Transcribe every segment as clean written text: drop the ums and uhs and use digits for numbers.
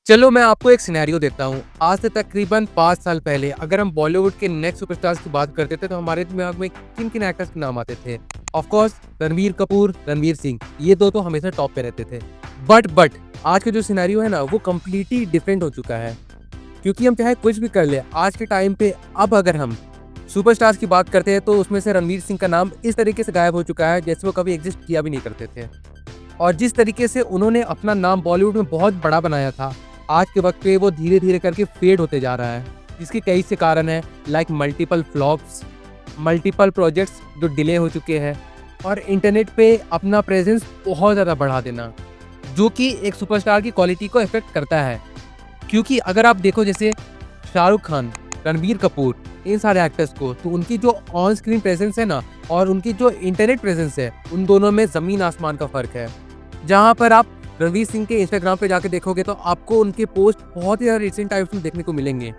चलो मैं आपको एक सिनेरियो देता हूँ। आज से तकरीबन 5 साल पहले अगर हम बॉलीवुड के नेक्स्ट सुपरस्टार्स की बात करते थे तो हमारे दिमाग में किन-किन एक्टर्स के नाम आते थे? ऑफ कोर्स रणवीर कपूर, रणवीर सिंह, ये 2 तो हमेशा टॉप पे रहते थे। बट आज का जो सिनेरियो है ना वो कंप्लीटली डिफरेंट हो चुका है। क्योंकि हम चाहे कुछ भी कर लें, आज के टाइम पे अब अगर हम सुपरस्टार्स की बात करते हैं तो उसमें से रणवीर सिंह का नाम इस तरीके से गायब हो चुका है जैसे वो कभी एग्जिस्ट किया भी नहीं करते थे। और जिस तरीके से उन्होंने अपना नाम बॉलीवुड में बहुत बड़ा बनाया था, आज के वक्त पे वो धीरे-धीरे करके फेड होते जा रहा है। जिसके कई से कारण हैं like multiple flops, multiple projects जो डिले हो चुके हैं और इंटरनेट पे अपना प्रेजेंस बहुत ज़्यादा बढ़ा देना, जो कि एक सुपरस्टार की क्वालिटी को इफ़ेक्ट करता है। क्योंकि अगर आप देखो जैसे शाहरुख खान, रणबीर कपूर, इन सारे एक्टर्स को, तो उनकी जो ऑन स्क्रीन प्रेजेंस है ना और उनकी जो इंटरनेट प्रेजेंस है, उन दोनों में ज़मीन आसमान का फ़र्क है। जहाँ पर आप रणवीर सिंह के इंस्टाग्राम पे जाके देखोगे तो आपको उनके पोस्ट बहुत ही ज़्यादा रिसेंट टाइम्स में देखने को मिलेंगे।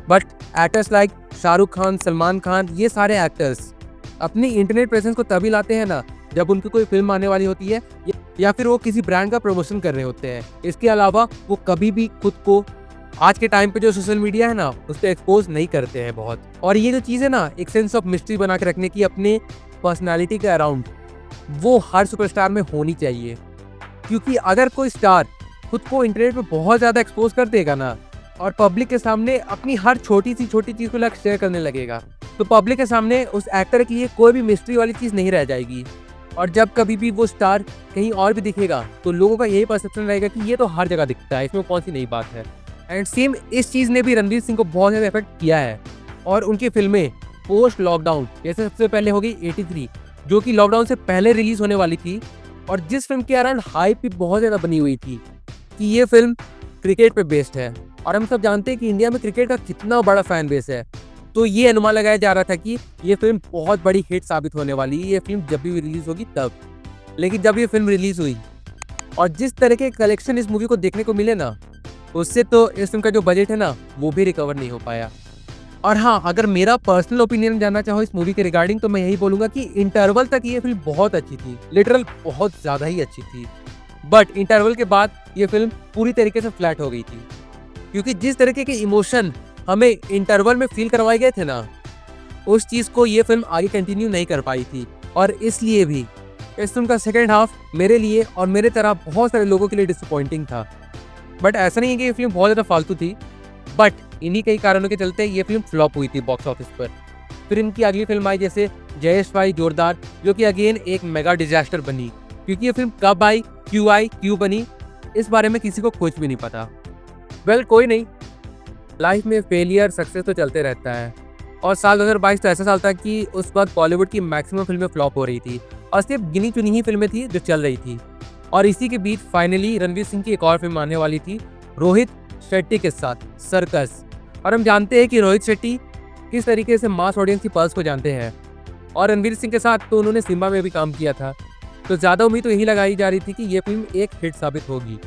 But actors like Shahrukh Khan, Salman Khan, ये सारे एक्टर्स अपनी इंटरनेट प्रेजेंस को तभी लाते हैं ना जब उनकी कोई फिल्म आने वाली होती है या फिर वो किसी ब्रांड का प्रमोशन कर रहे होते हैं। इसके अलावा वो कभी भी खुद को आज के टाइम पे जो सोशल मीडिया है ना उस पर एक्सपोज नहीं करते हैं बहुत। और ये जो चीज़ है ना एक सेंस ऑफ मिस्ट्री बना के रखने की अपने पर्सनैलिटी के अराउंड, वो हर सुपरस्टार में होनी चाहिए। क्योंकि अगर कोई स्टार खुद को इंटरनेट पे बहुत ज़्यादा एक्सपोज कर देगा ना और पब्लिक के सामने अपनी हर छोटी चीज़ को लाइक शेयर करने लगेगा, तो पब्लिक के सामने उस एक्टर के लिए कोई भी मिस्ट्री वाली चीज़ नहीं रह जाएगी। और जब कभी भी वो स्टार कहीं और भी दिखेगा तो लोगों का यही परसेप्शन रहेगा कि ये तो हर जगह दिखता है, इसमें कौन सी नई बात है। एंड सेम इस चीज़ ने भी रणवीर सिंह को बहुत ज़्यादा इफेक्ट किया है। और उनकी फिल्में पोस्ट लॉकडाउन, जैसे सबसे पहले होगी 83 जो कि लॉकडाउन से पहले रिलीज होने वाली थी और जिस फिल्म के अराउंड हाइप भी बहुत ज़्यादा बनी हुई थी कि ये फिल्म क्रिकेट पे बेस्ड है और हम सब जानते हैं कि इंडिया में क्रिकेट का कितना बड़ा फैन बेस है। तो ये अनुमान लगाया जा रहा था कि ये फिल्म बहुत बड़ी हिट साबित होने वाली है, ये फिल्म जब भी रिलीज होगी तब। लेकिन जब ये फिल्म रिलीज हुई और जिस तरह के कलेक्शन इस मूवी को देखने को मिले ना, उससे तो इस फिल्म का जो बजट है ना वो भी रिकवर नहीं हो पाया। और हाँ, अगर मेरा पर्सनल ओपिनियन जानना चाहो इस मूवी के रिगार्डिंग तो मैं यही बोलूँगा कि इंटरवल तक ये फिल्म बहुत अच्छी थी, लिटरल बहुत ज़्यादा ही अच्छी थी। बट इंटरवल के बाद ये फिल्म पूरी तरीके से फ्लैट हो गई थी। क्योंकि जिस तरीके के इमोशन हमें इंटरवल में फील करवाए गए थे ना, उस चीज़ को ये फिल्म आगे कंटिन्यू नहीं कर पाई थी। और इसलिए भी इस फिल्म का सेकेंड हाफ मेरे लिए और मेरे तरह बहुत सारे लोगों के लिए डिसअपॉइंटिंग था। बट ऐसा नहीं है कि ये फिल्म बहुत ज़्यादा फालतू थी, बट इन्हीं कई कारणों के चलते ये फिल्म फ्लॉप हुई थी बॉक्स ऑफिस पर। फिर इनकी अगली फिल्म आई जैसे जयेश भाई जोरदार, जो कि अगेन एक मेगा डिजास्टर बनी। क्योंकि ये फिल्म कब आई, क्यों बनी, इस बारे में किसी को कुछ भी नहीं पता। वेल कोई नहीं, लाइफ में फेलियर सक्सेस तो चलते रहता है। और साल 2022 तो ऐसा साल था कि उस वक्त बॉलीवुड की मैक्सिमम फिल्में फ्लॉप हो रही थी और सिर्फ गिनी चुनी ही फिल्में थी जो चल रही थी। और इसी के बीच फाइनली रणवीर सिंह की एक और फिल्म आने वाली थी रोहित शेट्टी के साथ, सर्कस। और हम जानते हैं कि रोहित शेट्टी किस तरीके से मास ऑडियंस की पल्स को जानते हैं और रणवीर सिंह के साथ तो उन्होंने सिम्बा में भी काम किया था। तो ज़्यादा उम्मीद तो यही लगाई जा रही थी कि ये फिल्म एक हिट साबित होगी।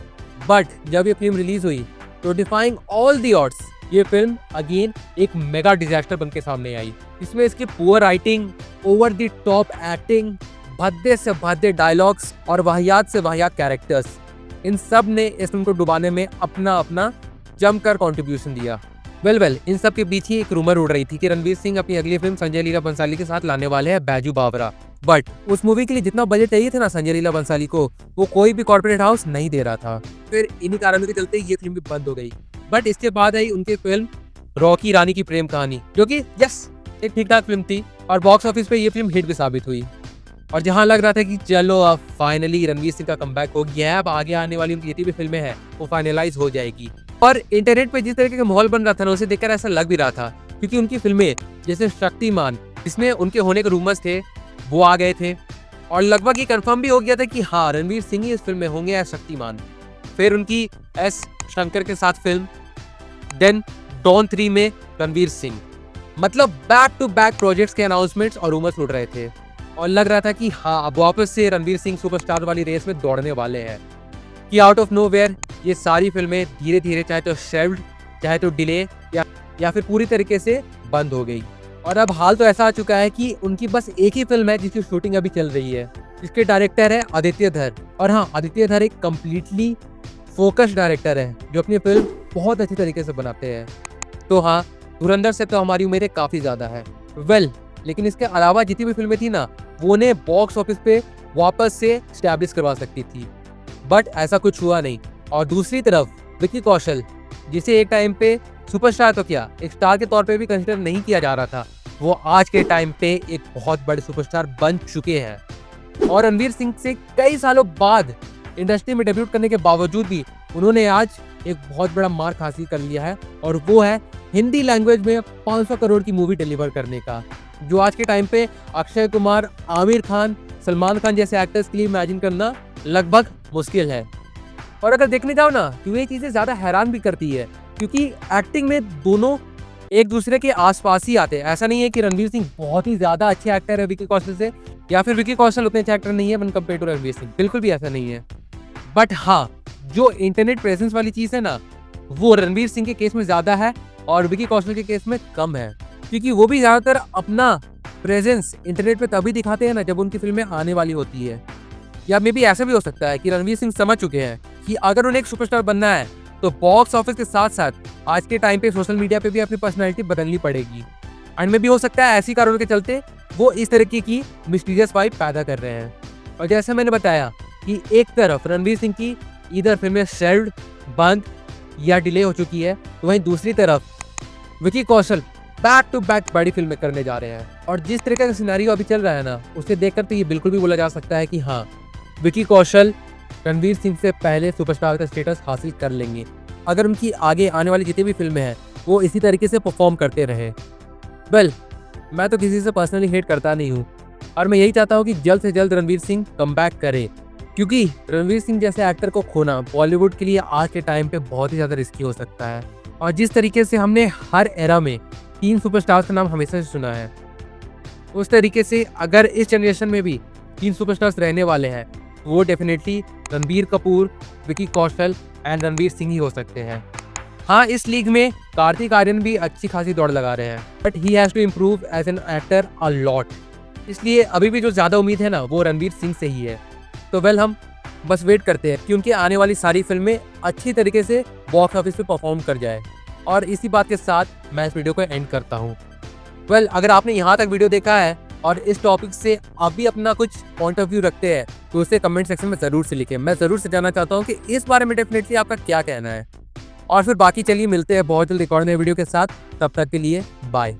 बट जब ये फिल्म रिलीज हुई तो डिफाइंग ऑल दी ऑड्स ये फिल्म अगेन एक मेगा डिजास्टर बन के सामने आई। इसमें इसकी poor writing, over the top acting, भद्दे से भद्दे डायलॉग्स और वाहियात से वाहियात कैरेक्टर्स, इन सब ने इस फिल्म को डुबाने में अपना जमकर कंट्रीब्यूशन दिया। वेल इन सब के बीच ही एक रूमर उड़ रही थी कि रणवीर सिंह अपनी अगली फिल्म संजय लीला बंसाली के साथ लाने वाले हैं बैजू बावरा। बट उस मूवी के लिए जितना बजट चाहिए था ना संजय लीला बंसाली को, वो कोई भी कॉर्पोरेट हाउस नहीं दे रहा था। फिर इन्हीं कारणों के चलते ये फिल्म भी बंद हो गई। बट इसके बाद आई उनकी फिल्म रॉकी रानी की प्रेम कहानी, जो कि यस एक ठीक ठाक फिल्म थी और बॉक्स ऑफिस पे ये फिल्म हिट भी साबित हुई। और जहां लग रहा था कि चलो अब फाइनली रणवीर सिंह का कमबैक हो गया है, अब आगे आने वाली उनकी जितनी भी फिल्में हैं वो फाइनलाइज हो जाएगी। और इंटरनेट पे जिस तरीके का माहौल बन रहा था ना, उसे देखकर ऐसा लग भी रहा था। क्योंकि उनकी फिल्में जैसे शक्तिमान, जिसमें उनके होने के रूमर्स थे वो आ गए थे और लगभग ये कंफर्म भी हो गया था कि हाँ रणवीर सिंह ही इस फिल्म में होंगे एज शक्तिमान। फिर उनकी एस शंकर के साथ फिल्म, देन डॉन 3 में रणवीर सिंह, मतलब बैक टू बैक प्रोजेक्ट्स के अनाउंसमेंट्स और रूमर्स उड़ रहे थे और लग रहा था कि हाँ अब वापस से रणवीर सिंह सुपरस्टार वाली रेस में दौड़ने वाले हैं। कि आउट ऑफ नोवेयर ये सारी फिल्में धीरे धीरे चाहे तो शेल्व्ड, चाहे तो डिले या फिर पूरी तरीके से बंद हो गई। और अब हाल तो ऐसा आ चुका है कि उनकी बस एक ही फिल्म है जिसकी शूटिंग अभी चल रही है, जिसके डायरेक्टर है आदित्य धर। और हाँ, आदित्य धर एक कम्प्लीटली फोकस डायरेक्टर हैं जो अपनी फिल्म बहुत अच्छी तरीके से बनाते हैं। तो हाँ, धुरंधर से तो हमारी उम्मीदें काफ़ी ज़्यादा है। लेकिन इसके अलावा जितनी भी फिल्में थी ना, वो उन्हें बॉक्स ऑफिस पे वापस से स्टैब्लिश करवा सकती थी, बट ऐसा कुछ हुआ नहीं। और दूसरी तरफ विकी कौशल, जिसे एक टाइम पे सुपरस्टार तो क्या, एक स्टार के तौर पे भी कंसिडर नहीं किया जा रहा था, वो आज के टाइम पे एक बहुत बड़े सुपरस्टार बन चुके हैं। और रणवीर सिंह से कई सालों बाद इंडस्ट्री में डेब्यूट करने के बावजूद भी उन्होंने आज एक बहुत बड़ा मार्क हासिल कर लिया है, और वो है हिंदी लैंग्वेज में 500 करोड़ की मूवी डिलीवर करने का, जो आज के टाइम पे अक्षय कुमार, आमिर खान, सलमान खान जैसे एक्टर्स के लिए इमेजिन करना लगभग मुश्किल है। और अगर देखने जाओ ना, तो ये चीज़ें ज़्यादा हैरान भी करती है, क्योंकि एक्टिंग में दोनों एक दूसरे के आसपास ही आते हैं। ऐसा नहीं है कि रणवीर सिंह बहुत ही ज़्यादा अच्छे एक्टर है विकी कौशल से, या फिर विकी कौशल उतने अच्छे एक्टर नहीं है one compare to Ranveer Singh, बिल्कुल भी ऐसा नहीं है। बट हाँ, जो इंटरनेट प्रेजेंस वाली चीज़ है ना, वो रणवीर सिंह के केस में ज़्यादा है और विकी कौशल के केस में कम है, क्योंकि वो भी ज़्यादातर अपना प्रेजेंस इंटरनेट पे तभी दिखाते हैं ना जब उनकी फिल्में आने वाली होती है। या मे भी ऐसा भी हो सकता है कि रणवीर सिंह समझ चुके हैं कि अगर उन्हें एक सुपरस्टार बनना है तो बॉक्स ऑफिस के साथ साथ आज के टाइम पे सोशल मीडिया पे भी अपनी पर्सनैलिटी बदलनी पड़ेगी। एंड में भी हो सकता है ऐसी कारणों के चलते वो इस तरीके की मिस्टीरियस वाइब पैदा कर रहे हैं। और जैसे मैंने बताया कि एक तरफ रणवीर सिंह की इधर फिल्में शेल्ड, बंद या डिले हो चुकी है, तो वहीं दूसरी तरफ Vicky Kaushal back to back बड़ी फिल्में करने जा रहे हैं। और जिस तरीके का सिनेरियो अभी चल रहा है ना, उसे देखकर तो ये बिल्कुल भी बोला जा सकता है कि हाँ, विकी कौशल रणवीर सिंह से पहले सुपरस्टार का स्टेटस हासिल कर लेंगे, अगर उनकी आगे आने वाली जितनी भी फिल्में हैं वो इसी तरीके से परफॉर्म करते रहे। मैं तो किसी से पर्सनली हेट करता नहीं हूँ, और मैं यही चाहता हूँ कि जल्द से जल्द रणवीर सिंह कमबैक करे, क्योंकि रणवीर सिंह जैसे एक्टर को खोना बॉलीवुड के लिए आज के टाइम पे बहुत ही ज़्यादा रिस्की हो सकता है। और जिस तरीके से हमने हर एरा में 3 सुपरस्टार्स का नाम हमेशा से सुना है, उस तरीके से अगर इस जनरेशन में भी 3 सुपरस्टार्स रहने वाले हैं, वो डेफिनेटली रणबीर कपूर, विकी कौशल एंड रणवीर सिंह ही हो सकते हैं। हाँ, इस लीग में कार्तिक आर्यन भी अच्छी खासी दौड़ लगा रहे हैं, but he has to improve as an actor a lot. इसलिए अभी भी जो ज़्यादा उम्मीद है ना, वो रणवीर सिंह से ही है। तो हम बस वेट करते हैं कि उनकी आने वाली सारी फिल्में अच्छी तरीके से बॉक्स ऑफिस पे परफॉर्म कर जाए। और इसी बात के साथ मैं इस वीडियो को एंड करता हूँ। अगर आपने यहाँ तक वीडियो देखा है और इस टॉपिक से आप भी अपना कुछ पॉइंट ऑफ व्यू रखते हैं, तो उसे कमेंट सेक्शन में ज़रूर से लिखें। मैं ज़रूर से जानना चाहता हूँ कि इस बारे में डेफिनेटली आपका क्या कहना है। और फिर बाकी चलिए मिलते हैं बहुत जल्द एक और नए वीडियो के साथ। तब तक के लिए बाय।